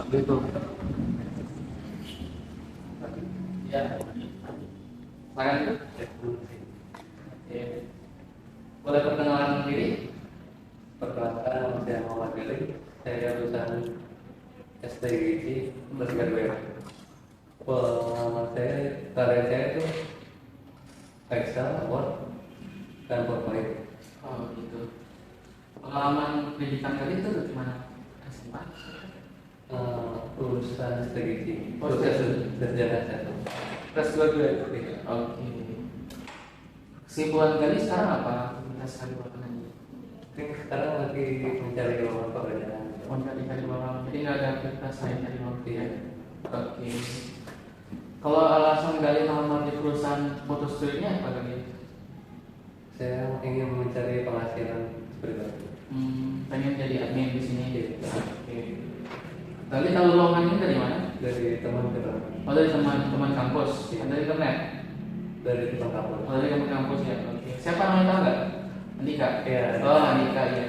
gitu ya. Makan itu ya. Boleh perkenalan diri? Perkenalkan, nama saya Muhammad Gali. Saya lulusan STGC plus graduate. Pengalaman saya, karir saya itu Excel, Word, dan PowerPoint. Oh gitu. Pengalaman pendidikan kali itu gimana? SMA? Lulusan STGC, Oh, sarjana satu. Kelas 2 ya? Oke. Kesibukan kali sekarang apa? Aktivitas kali belakangan? Sekarang lagi mencari lowongan pekerjaan. Mencari bawah, jadi nggak ada aktivitas lain dari waktu ya? Oke. Kalau alasan gali melamar di perusahaan foto studionya apa kali? Saya ingin mencari penghasilan pribadi. Pengen jadi admin di sini. Oke. Tadi tahu lowongan ini dari mana? Dari teman kita, Oh dari teman kampus. Dari internet. dari teman kampus. Oh dari teman kampus ya. Oke. Siapa namanya tahu nggak? Andika. Iya. Oh Andika ya.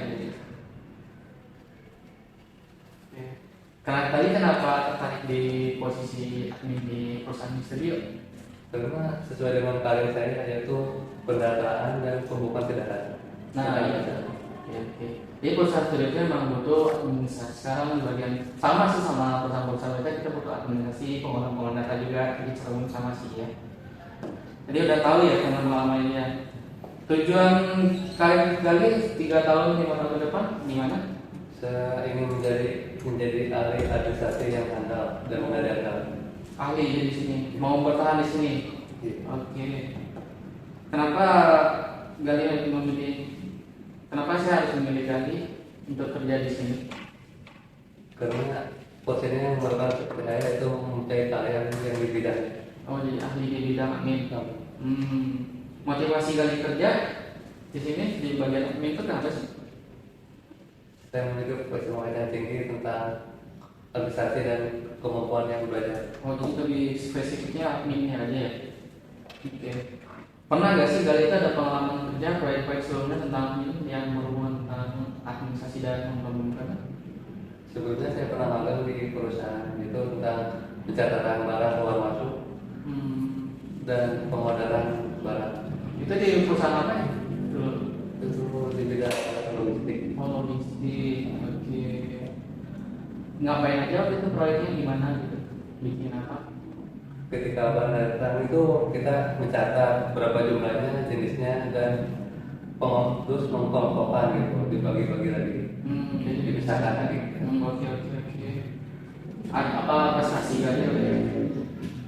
Oke. Karena tadi kenapa tertarik di posisi admin di perusahaan studio? Karena sesuai dengan karir saya yaitu pendataan dan pembukaan kendaraan. Nah iya. Oke. Jadi perusahaan studio itu memang butuh administrasi. Sekarang di bagian sama sih sama perusahaan-perusahaan kita butuh administrasi, pengolahan data juga. Jadi secara sama sih ya. Jadi udah tahu ya pengalamannya. Tujuan karir Gali 3 tahun 5 tahun ke depan gimana? Saya ingin menjadi ahli administrasi yang handal dan mengandalkan. Ahli di sini, mau bertahan di sini. Oke. Kenapa Gali memilih? Kenapa saya harus memilih Gali untuk kerja di sini? Karena posisinya yang merupakan seperti saya itu mencari kalian yang di bidang. Oh jadi ahli di bidang admin. Motivasi Gali kerja di sini di bagian admin itu kenapa sih? Saya memiliki pengetahuan yang tinggi tentang administrasi dan kemampuan yang belajar. Oh jadi lebih spesifiknya adminnya aja ya? Oke. Pernah nggak sih Gali itu ada pengalaman kerja proyek-proyek sebelumnya tentang ini yang berhubungan tentang administrasi dan pembangunan? Sebelumnya saya pernah magang di perusahaan itu tentang pencatatan barang keluar masuk dan pengorderan barang. Itu di perusahaan apa ya? Dulu. Itu di bidang logistik. Oh logistik. Oke. Ngapain aja waktu itu proyeknya gimana gitu? Bikin apa? Ketika barang datang itu kita mencatat berapa jumlahnya, jenisnya, dan terus mengkelompokkan gitu, dibagi-bagi lagi. Jadi Dipisahkan lagi. Oke. Apa prestasi Gali?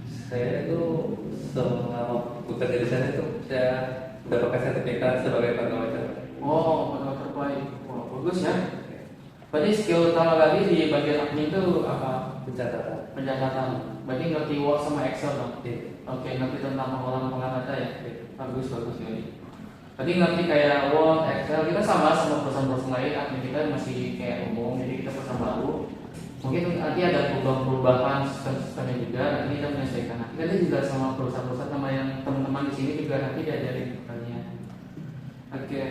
Saya itu selama bekerja di sana itu saya mendapatkan sertifikat sebagai pegawai terbaik. Oh, pegawai terbaik. Wah, bagus ya. Berarti skill utama Gali di bagian admin itu apa? Pencatatan. Berarti ngerti Word sama Excel dong? Oke, ngerti tentang pengolahan data ya? Bagus Gali. Berarti ngerti kayak Word, Excel, kita sama perusahaan-perusahaan lain, admin kita masih kayak umum, jadi kita perusahaan baru. Mungkin nanti ada perubahan sistemnya juga, nanti kita menyesuaikan. Nanti kita juga sama perusahaan-perusahaan sama yang teman-teman di sini juga nanti diajarin pertanyaan. Oke.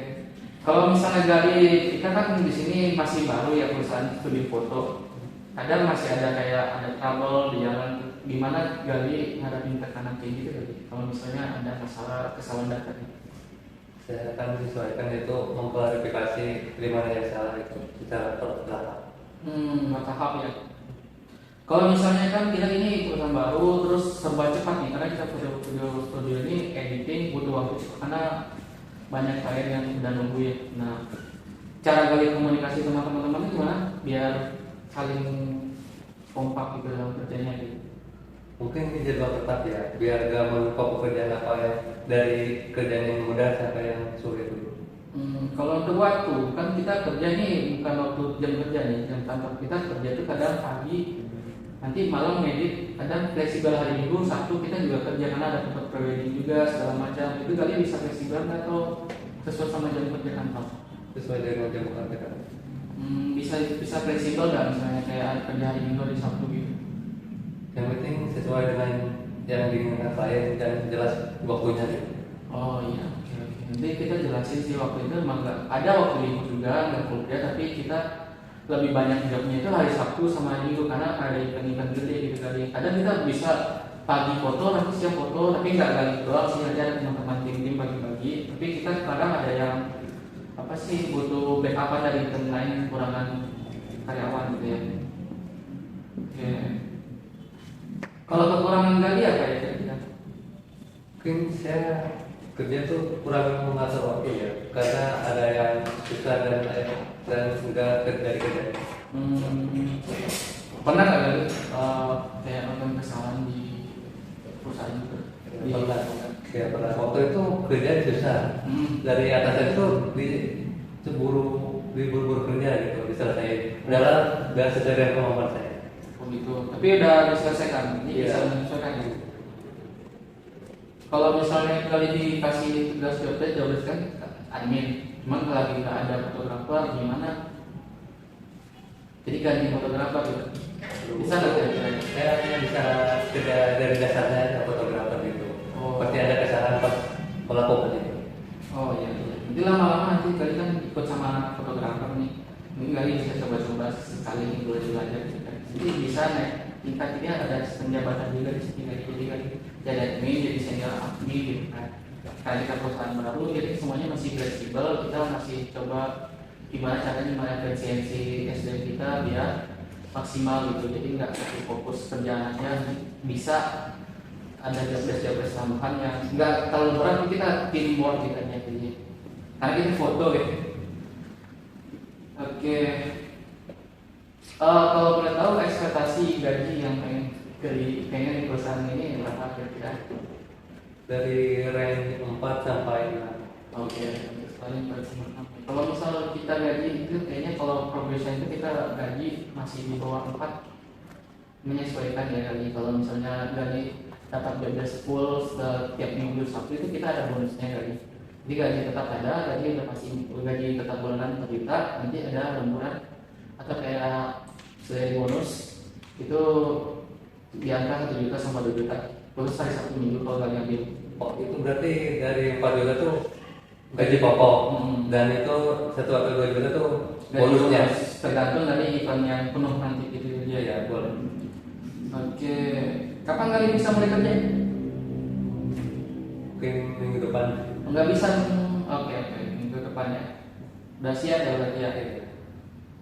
Kalau misalnya Gali, kita kan di sini masih baru ya perusahaan studi foto. Kadang masih ada kayak ada trouble di jalan. Gimana Gali ngadapin tekanan kayak gitu Gali? Kalau misalnya ada masalah kesalahan data nih. Saya akan menyesuaikan itu mengklarifikasi di mana yang salah itu secara bertahap. Bertahap ya. Kalau misalnya kan kita ini perusahaan baru terus serba cepat nih karena kita studio ini editing butuh waktu cepat karena banyak klien yang udah nunggu ya. Nah, cara Gali komunikasi sama teman-teman itu gimana? Biar saling kompak gitu dalam kerjanya gitu. Mungkin ini jadwal tetap ya, biar gak menumpuk pekerjaan apa ya dari kerjaan yang mudah sampai yang sulit dulu. Kalau untuk waktu kan kita kerja nih bukan waktu jam kerja nih, jam kantor kita kerja itu kadang pagi, nanti malam ngedit, kadang fleksibel hari Minggu, Sabtu kita juga kerja karena ada tempat prewedding juga segala macam. Itu kali bisa fleksibel atau sesuai sama jam kerja kantor? Sesuai dengan jam kerja kan. Bisa fleksibel nggak misalnya kayak kerja hari Minggu di Sabtu gitu? Yang penting sesuai dengan yang diinginkan klien dan jelas waktunya gitu. Oh iya, oke. Nanti kita jelasin sih waktu itu emang nggak ada waktu libur juga nggak kuliah tapi kita lebih banyak jobnya itu hari Sabtu sama Minggu karena ada event-event gede gitu kali. Kadang kita bisa pagi foto nanti siang foto, tapi nggak kali doang sih, ada teman-teman tim bagi-bagi. Tapi kita kadang ada yang apa sih butuh backup dari tim lain, kekurangan karyawan gitu ya. Oke. Kalau kekurangan gali apa ya kira-kira? Mungkin saya kerja tuh kurang mengatur waktu ya, karena ada yang susah dan enggak kerja. Pernah nggak kali kayak nonton kesalahan di perusahaan itu? Ya pernah. Waktu itu kerja susah. Dari atasan itu diburu-buru kerja gitu, diselesaikan. Padahal nggak sesuai dengan kemampuan saya. Oh gitu. Tapi udah diselesaikan. Ini bisa menyesuaikan ya. Kalau misalnya kali dikasih tugas job kan admin, cuman kalau lagi nggak ada fotografer gimana? Jadi ganti fotografer gitu. Bisa nggak kira-kira? Saya bisa kerja dari dasarnya ada fotografer gitu. Pasti ada kesalahan pas melakukan itu. Oh iya. Nanti lama-lama nanti kali kan ikut sama fotografer nih. Mungkin kali bisa coba-coba sekali ini boleh belajar gitu kan. Jadi bisa naik tingkat ini ada penjabatan juga di sini jadi kan jadi admin, jadi senior admin gitu kan. Karena kita perusahaan baru, jadi semuanya masih fleksibel. Kita masih coba gimana caranya efisiensi SDM kita biar maksimal gitu. Jadi nggak fokus kerjaan aja, bisa ada job-job tambahan yang nggak terlalu berat. Kita teamwork gitu aja jadi. Karena kita foto gitu. Oke. Kalau boleh tahu ekspektasi gaji yang pengen di perusahaan ini berapa kira-kira? Dari range 4 sampai 6. Oke, paling 4 sampai 6. Kalau misal kita gaji itu kayaknya kalau progression itu kita gaji masih di bawah 4, menyesuaikan ya kali. Kalau misalnya gaji dapat bebas full setiap minggu Sabtu itu kita ada bonusnya kali. Jadi gaji tetap ada, gaji udah pasti gaji tetap bulanan 4 juta, nanti ada lemburan atau kayak selain bonus itu di angka 1 juta sama 2 juta. Terus hari Sabtu Minggu kalau kalian ambil. Oh itu berarti dari 4 juta tuh gaji pokok dan itu 1 atau 2 juta tuh bonusnya. Tergantung dari event yang penuh nanti gitu dia ya. Boleh. Oke, kapan kalian bisa mulai kerja? Mungkin minggu depan. Enggak bisa. Oke, minggu depan ya. Udah siap ya berarti ya.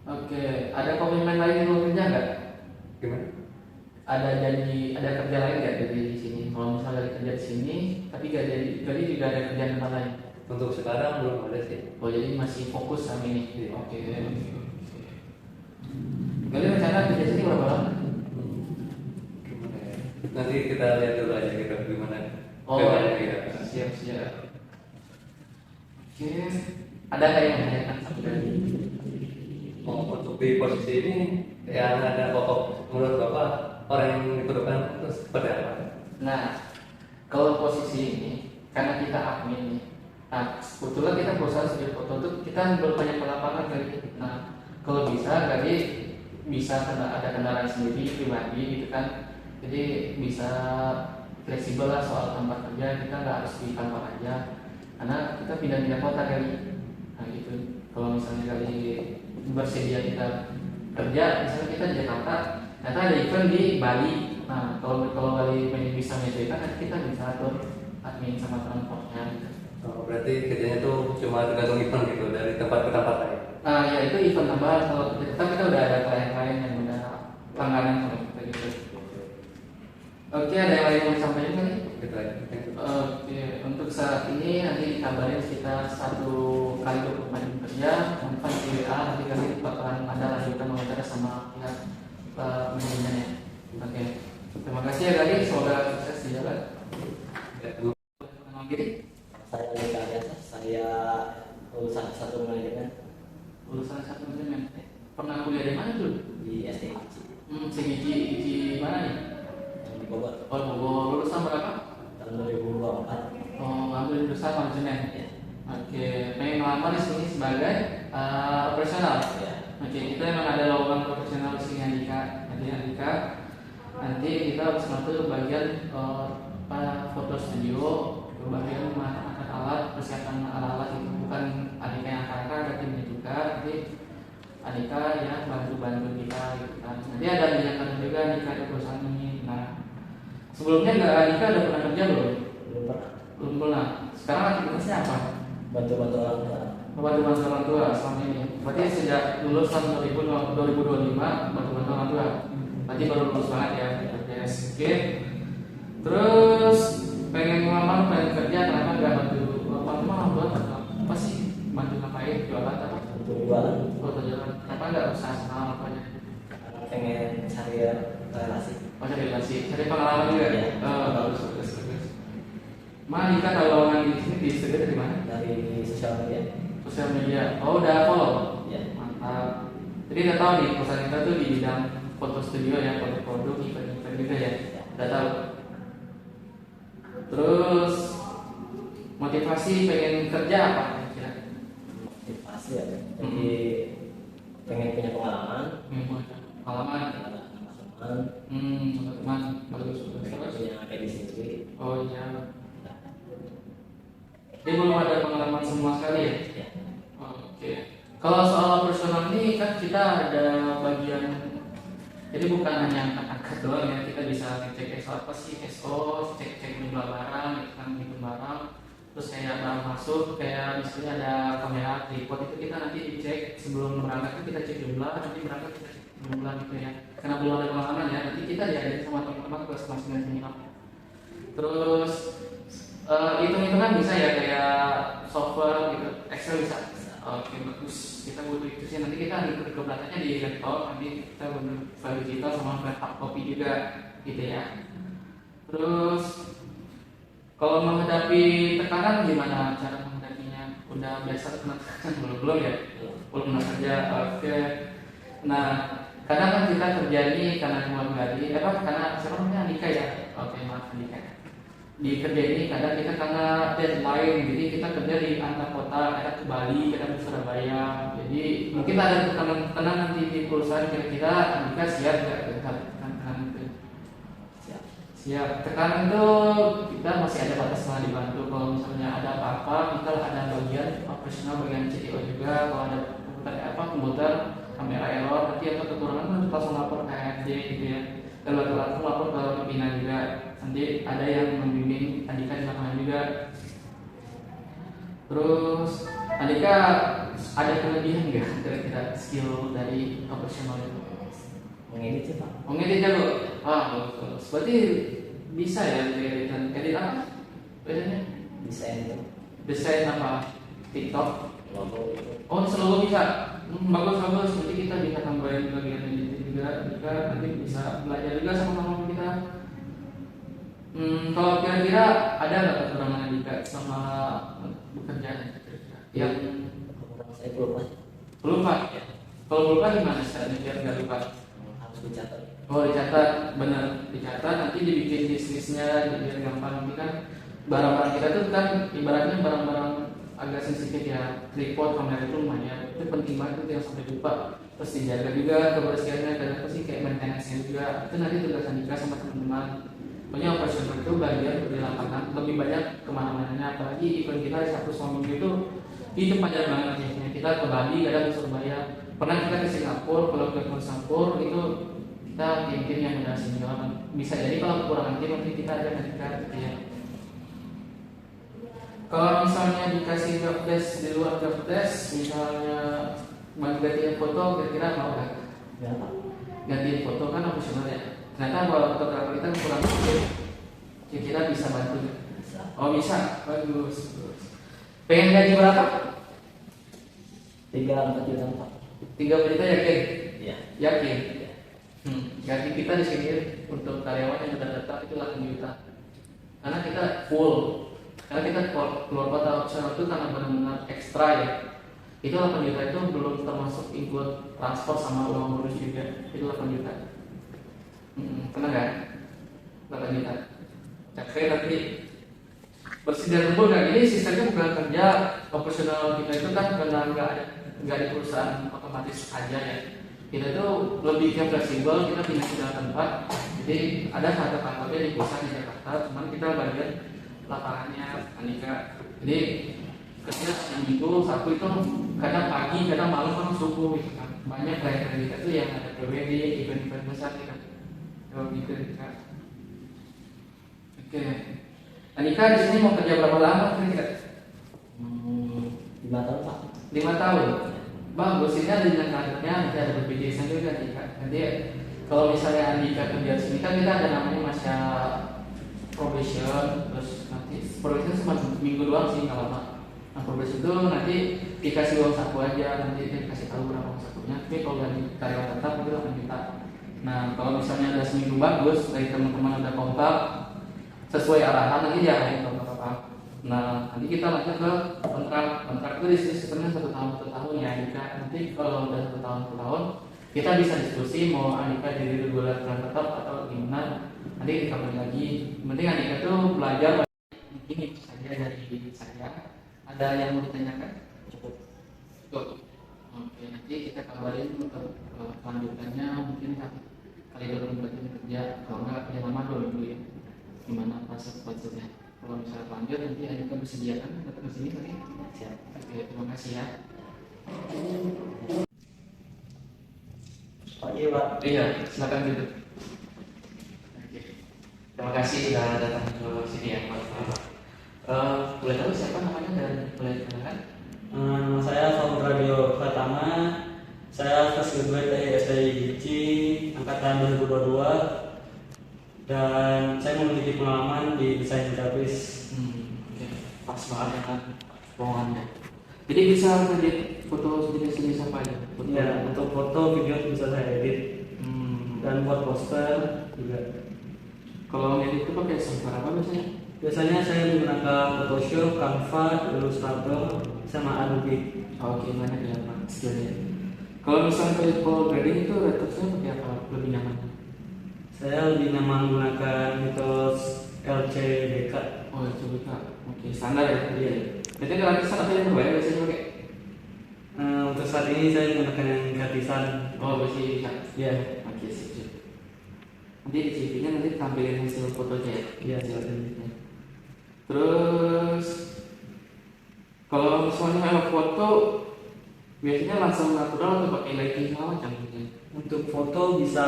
Oke, ada komitmen lain yang mau kerja nggak? Gimana? Ada kerja lain nggak dari sini? Kalau misalnya kerja di sini, tapi gak jadi juga ada kerjaan tempat lain. Untuk sekarang belum ada sih. Oh jadi masih fokus sama ini. Iya. Oke. Kalian rencana kerja sini berapa lama? Gimana ya? Nanti kita lihat dulu aja gitu gimana. Oh, gitu. siap. Oke. Ada nggak yang menanyakan satu lagi? Untuk di posisi ini yang ada pokok menurut Bapak orang yang diperlukan itu seperti apa? Nah, kalau posisi ini karena kita admin nih. Nah, kebetulan kita perusahaan studio foto itu kita berbanyak lapangan kali. Nah, kalau bisa kali bisa ada kendaraan sendiri pribadi gitu kan. Jadi bisa fleksibel lah soal tempat kerja, kita nggak harus di kantor aja. Karena kita pindah-pindah kota kali. Nah gitu. Kalau misalnya kali bersedia kita kerja, misalnya kita di Jakarta, ternyata ada event di Bali. Nah, kalau kali bisa menyesuaikan, nanti kita bisa atur admin sama transportnya. Gitu. Oh, berarti kerjanya tuh cuma tergantung event gitu dari tempat ke tempat lain. Nah, ya itu event tambahan. Kalau kita udah ada klien-klien yang udah langganan sama kita gitu. Oke, ada yang lain yang mau disampaikan kali? Gitu aja. Oke, untuk saat ini nanti dikabarin kita 1 kali 24 jam kerja, manfaat di WA, nanti kali bakalan ada lanjutan wawancara sama pihak manajemennya. Oke, terima kasih ya kali, semoga sukses di jalan. Kenal diri? Saya Leka Biasa, saya lulusan S1 manajemen Lulusan satu manajemen. Pernah kuliah di mana dulu? di STI Segiji mana nih? yang di Bogor Oh, Bogor. Lulusan berapa? tahun 2024. Oh, ambil jurusan manajemen. Ya. Oke, pengen ngelamar di sini sebagai operasional. Ya. Oke, kita memang ada lowongan profesional di sini Andika. Nanti kita harus masuk ke bagian foto studio, ke bagian angkat alat, persiapan alat-alat itu bukan Andika yang angkat, ada timnya juga. Nanti Andika ya bantu-bantu kita gitu kan. Nanti ada minyak juga Andika di perusahaan ini. Nah, sebelumnya nggak Andika ada pernah kerja belum? Belum pernah. Belum pernah. Sekarang aktivitasnya apa? Bantu-bantu orang tua. Bantu-bantu orang tua selama ini. Berarti sejak lulus tahun 2025 bantu-bantu orang tua. Berarti baru lulus banget ya. Yes. Oke. Terus pengen ngelamar, pengen kerja, kenapa nggak bantu bapak mama buat apa sih? Bantu ngapain? Jualan apa? Untuk jualan. Oh, jualan. Kenapa nggak usaha sama apa aja? Karena pengen cari relasi. Oh, cari relasi, cari pengalaman juga. Iya. Oh, bagus, bagus, bagus. Nika kalau di sini di studio dari mana? Dari sosial media. Sosial media. Oh, udah follow. Ya. Mantap. Jadi udah tahu nih perusahaan kita tuh di bidang foto studio ya, foto produk, event-event juga ya. Udah tahu. Terus motivasi pengen kerja apa kira-kira? Motivasi ya. Jadi pengen punya pengalaman. Pengalaman. Teman. Teman bagus, bagus. Punya PDC sendiri. Oh iya. Dia belum ada pengalaman semua sekali ya? Ya. Oke. Kalau soal operasional ini kan kita ada bagian, jadi bukan hanya angkat-angkat doang ya, kita bisa ngecek SO apa sih, SO, cek jumlah barang, hitung barang, terus kayak barang masuk, kayak misalnya ada kamera tripod itu kita nanti dicek sebelum berangkat kita cek jumlah, nanti berangkat kita cek jumlah gitu ya. Karena belum ada pengalaman ya, nanti kita diajarin sama teman-teman kelas masing sini. Terus hitung-hitungan bisa ya kayak software gitu, Excel bisa. Oke, bagus. Kita butuh itu sih. Nanti kita ikut ke belakangnya di laptop. Nanti kita bener file digital sama file hard copy juga, gitu ya. Terus kalau menghadapi tekanan gimana cara menghadapinya? Udah biasa kena tekanan belum ya? Belum pernah kerja. Oke. Nah, kadang kan kita kerja ini karena keluarga karena siapa namanya Andika ya? Oke, maaf Andika. Di kerja ini kadang kita karena deadline, jadi kita kerja di antar kota, kadang ke Bali, kadang ke Surabaya. Jadi mungkin ada tekanan nanti di perusahaan, kira-kira Andika siap nggak dengan tekanan itu? Siap. Tekanan itu kita masih ada batas setelah dibantu. Kalau misalnya ada apa-apa, kita ada bagian operasional, bagian CTO juga. Kalau ada komputer kamera error, nanti atau kekurangan kita langsung lapor ke HRD gitu ya. Dan langsung lapor ke pimpinan juga. Nanti ada yang membimbing Andika di lapangan juga. Terus Andika ada kelebihan nggak kira-kira skill dari operasional itu? Mengedit sih Pak. Mengedit jago. Bagus. Berarti bisa ya edit apa? Biasanya Desain itu. desain apa? TikTok. Logo itu. Oh, selalu bisa. Bagus. Nanti kita bisa tambahin bagian editing juga. Nanti bisa belajar juga sama teman kita. Kalau kira-kira ada nggak kekurangan juga sama bekerja? Yang Saya belum Pak. lupa ya. Kalau lupa gimana caranya biar nggak lupa? Harus dicatat. Oh, dicatat, benar, dicatat. Nanti dibikin list-listnya biar gampang. Nanti kan barang-barang kita tuh kan ibaratnya barang-barang agak sensitif ya. Tripod, kamera itu lumayan. Itu penting banget itu yang sampai lupa. Terus dijaga juga kebersihannya, dan apa sih kayak maintenance-nya juga. Itu nanti tugas Andika sama teman-teman. Pokoknya operasional itu bagian di lapangan lebih banyak kemana-mananya, apalagi event kita di Sabtu sama Minggu itu panjang banget ya. Kita ke Bali, kadang ke Surabaya, pernah kita ke Singapura. Kalau ke Singapura itu kita tim-tim yang udah senior, bisa jadi kalau kekurangan tim nanti kita ada ketika gitu ya. Kalau misalnya dikasih job desk di luar job desk, misalnya gantiin foto, kira-kira mau nggak? Ya Pak. Gantiin foto kan opsional ya. Ternyata kalau fotografer kita kurang sedikit, kira-kira bisa bantu nggak? Bisa. Oh bisa, bagus. Pengen gaji berapa? 3-4 juta Pak. 30 juta yakin? Iya. Yakin. Gaji kita di sini untuk karyawan yang sudah datang itu 8 juta. Karena kita full. Karena kita keluar kota opsional itu karena benar-benar ekstra ya. Itu 8 juta itu belum termasuk include transport sama uang bonus juga. Itu 8 juta. Pernah nggak? 8 juta. Oke, nanti bersih dan lembut. Nah, ini sistemnya bukan kerja operasional kita itu kan karena nggak di perusahaan otomatis aja ya. Kita itu lebih ke fleksibel, kita pindah ke tempat. Jadi ada satu kantornya di pusat di Jakarta, cuman kita bagian lapangannya Andika. Jadi Kerja seminggu satu itu kadang pagi, kadang malam, kadang subuh gitu kan. Banyak klien kita tuh yang ada PWD, event-event besar gitu kan. Kalau gitu kan. Oke. Anika di sini mau kerja berapa lama kira-kira? 5 tahun Pak. 5 tahun. Bagus, ini ada dengan kadernya, nanti ada BPJS juga Andika. Nanti kalau misalnya Andika kerja di sini kan kita ada namanya masa probation, terus nanti probation cuma minggu doang sih nggak lama. Nah probation itu nanti dikasih uang saku aja, nanti dia kasih tahu berapa uang sakunya. Tapi kalau dari karyawan tetap itu akan kita. Nah kalau misalnya ada seminggu bagus dari teman-teman ada kompak sesuai arahan nanti dia akan kompak. Nah nanti kita lanjut ke kontrak itu di sistemnya 1 tahun ya Andika. Nanti kalau udah 1 tahun kita bisa diskusi mau Andika jadi regular tetap atau gimana. Nanti kita balik lagi. Yang penting Andika tuh belajar ini saja dari saya. Ada yang mau ditanyakan? Cukup. Oke, nanti kita kabarin untuk kelanjutannya mungkin kali 24 jam kerja. Kalau enggak kerja lama 2 minggu ya. Gimana prosesnya? Kalau misalnya lanjut nanti Andika bersediakan datang ke sini kali. Siap. Oke, terima kasih ya. Pagi Pak. Iya, silakan duduk. Oke. Terima kasih sudah datang ke sini ya Pak. Boleh tahu siapa namanya dan boleh dikenalkan? Nama saya Faud Radio Pratama. Saya fresh graduate dari SDI Gici angkatan 2022 dan saya memiliki pengalaman di desain grafis. Oke. Pas banget ya kan lowongannya. Jadi bisa edit foto jenis apa aja? Foto. Ya, untuk foto, video bisa saya edit dan buat poster juga. Kalau ngedit itu pakai software apa biasanya? Biasanya saya menggunakan Photoshop, Canva, Illustrator, sama Adobe. Oke, banyak ya Pak skillnya. Kalau misalnya kalau grading itu retouchnya pakai apa? Lebih nyaman? Saya lebih nyaman menggunakan metode LCDK. Oh, itu bisa. Oke, standar ya. Iya. Berarti gratisan apa yang terbayar biasanya pakai? Untuk saat ini saya menggunakan yang gratisan. Oh, masih bisa. Ya, Oke, sip. Nanti di CV-nya nanti tampilin hasil fotonya ya. ya, silakan. Terus kalau misalnya ada foto biasanya langsung natural atau pakai lighting segala macam gitu. Untuk foto bisa,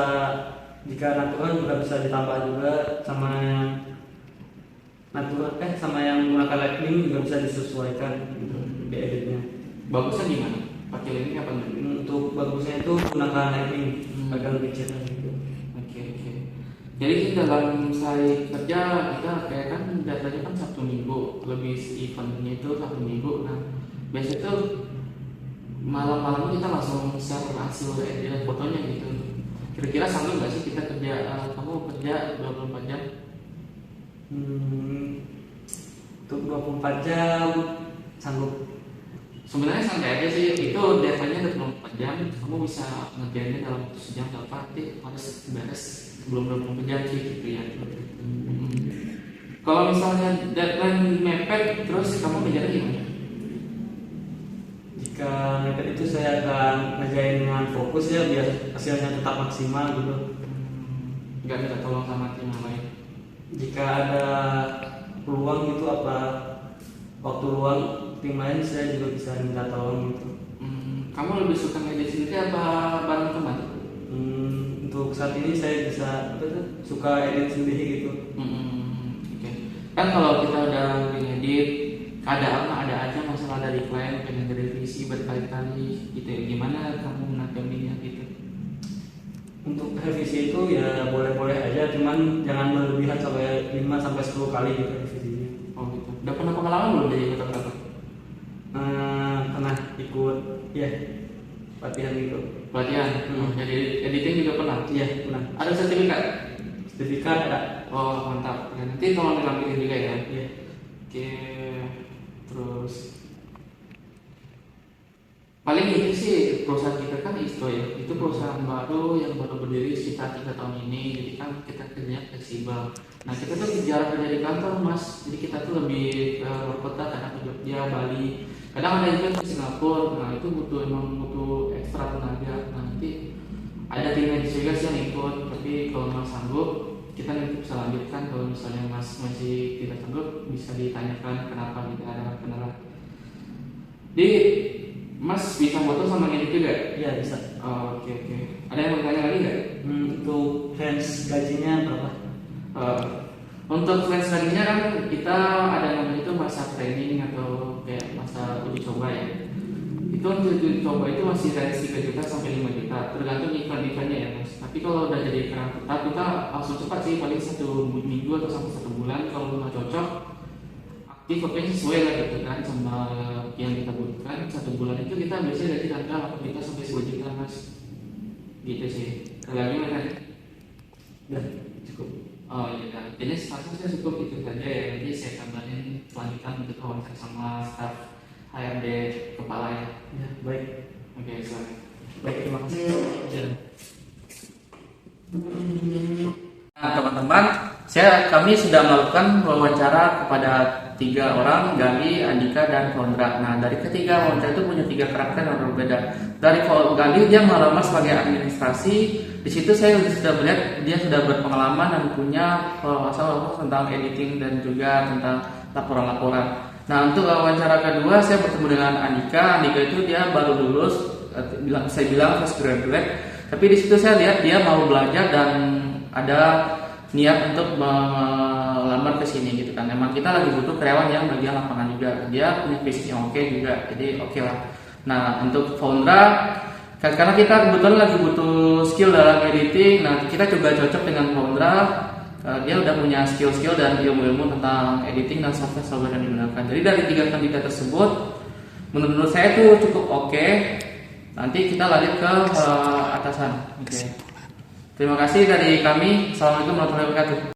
jika natural juga bisa ditambah juga sama yang natural, sama yang menggunakan lighting juga bisa disesuaikan gitu, di editnya. Bagusnya gimana? Pakai lighting apa enggak? Untuk bagusnya itu gunakan lighting agar lebih cerah gitu. Oke. Jadi dalam saya kerja kita kayak kan datanya kan Sabtu Minggu, lebih eventnya itu Sabtu Minggu. Nah biasanya tuh malam-malam kita langsung share hasil edit fotonya gitu. Kira-kira sanggup nggak sih kita kerja? Kamu kerja 24 jam? Untuk 24 jam sanggup. Sebenarnya santai aja sih, itu deadline-nya 24 jam, kamu bisa ngerjainnya dalam sejam nggak pasti harus beres sebelum 24 jam sih gitu ya. Kalau misalnya deadline mepet, terus kamu ngejar gimana? Jika mepet itu saya akan ngerjain dengan fokus ya biar hasilnya tetap maksimal gitu. Nggak minta tolong sama tim yang lain. Jika ada peluang gitu apa waktu luang tim lain saya juga bisa minta tolong gitu. Kamu lebih suka ngedit sendiri apa bareng teman? Untuk saat ini saya bisa suka edit sendiri gitu. Oke. Kan kalau kita udah ngedit, ada aja masalah dari klien pengen direvisi berkali-kali gitu. Gimana kamu menanggapinya gitu? Untuk revisi itu ya boleh-boleh aja, cuman jangan berlebihan sampai 5 sampai 10 kali gitu revisinya. Oh gitu. Udah pernah pengalaman belum jadi fotografer? Pernah ikut ya latihan gitu. Pelatihan. Jadi editing juga pernah. Iya pernah. Ada sertifikat? Sertifikat ada. Oh mantap. Ya, nanti tolong dilampirkan juga ya. Iya. Oke. Terus paling itu sih perusahaan kita kan ISTO ya. Itu perusahaan baru yang baru berdiri sekitar 3 tahun ini. Jadi kan kita kerjanya fleksibel. Nah kita tuh jarang kerja di kantor mas. Jadi kita tuh lebih luar kota, kadang ke Jogja, Bali. Kadang ada event di Singapura. Nah itu emang butuh ekstra tenaga. Nah nanti ada tim medis juga sih yang ikut. Tapi kalau mas sanggup, kita nanti bisa lanjutkan. Kalau misalnya mas masih tidak sanggup, bisa ditanyakan kenapa tidak ada kendala. Di Mas bisa foto sama ngedit juga? Iya bisa. Oh, oke. Ada yang mau tanya lagi nggak? Untuk fans gajinya berapa? Untuk fans tadinya kan kita ada namanya itu masa training atau kayak masa uji coba ya. Itu untuk uji coba itu masih dari 3 juta sampai 5 juta tergantung event-eventnya ya Mas. Tapi kalau udah jadi iklan tetap kita langsung cepat sih, paling 1 minggu atau sampai 1 bulan. Kalau nggak cocok aktif oke sesuai lah gitu kan sama yang kita butuhkan. 1 bulan itu kita biasanya dari angka 8 juta sampai 10 juta Mas. Gitu sih. Lagi mana? Udah cukup. Oh iya, jadi status saya cukup itu saja ya. Nanti saya kabarin selanjutnya untuk wawancara sama staf HRD kepala ya. Ya baik. Oke, silakan. Baik, terima kasih. Nah, teman-teman, kami sudah melakukan wawancara kepada 3 orang, Gali, Andika, dan Fondra. Nah, dari ketiga wawancara itu punya 3 karakter yang berbeda. Dari Gali dia melamar sebagai administrasi. Di situ saya sudah melihat dia sudah berpengalaman dan punya wawasan tentang editing dan juga tentang laporan-laporan. Nah, untuk wawancara kedua saya bertemu dengan Andika. Andika itu dia baru lulus, saya bilang fresh graduate. Tapi di situ saya lihat dia mau belajar dan ada niat untuk melamar ke sini gitu kan. Memang kita lagi butuh karyawan yang bagian lapangan juga. Dia punya fisik yang oke juga, jadi oke lah. Nah, untuk Fondra karena kita kebetulan lagi butuh skill dalam editing, nah kita juga cocok dengan Fondra. Dia udah punya skill-skill dan ilmu-ilmu tentang editing dan software yang digunakan. Jadi dari 3 kandidat tersebut, menurut saya itu cukup oke. Nanti kita lanjut ke atasan. Oke. Terima kasih dari kami. Assalamualaikum warahmatullahi wabarakatuh.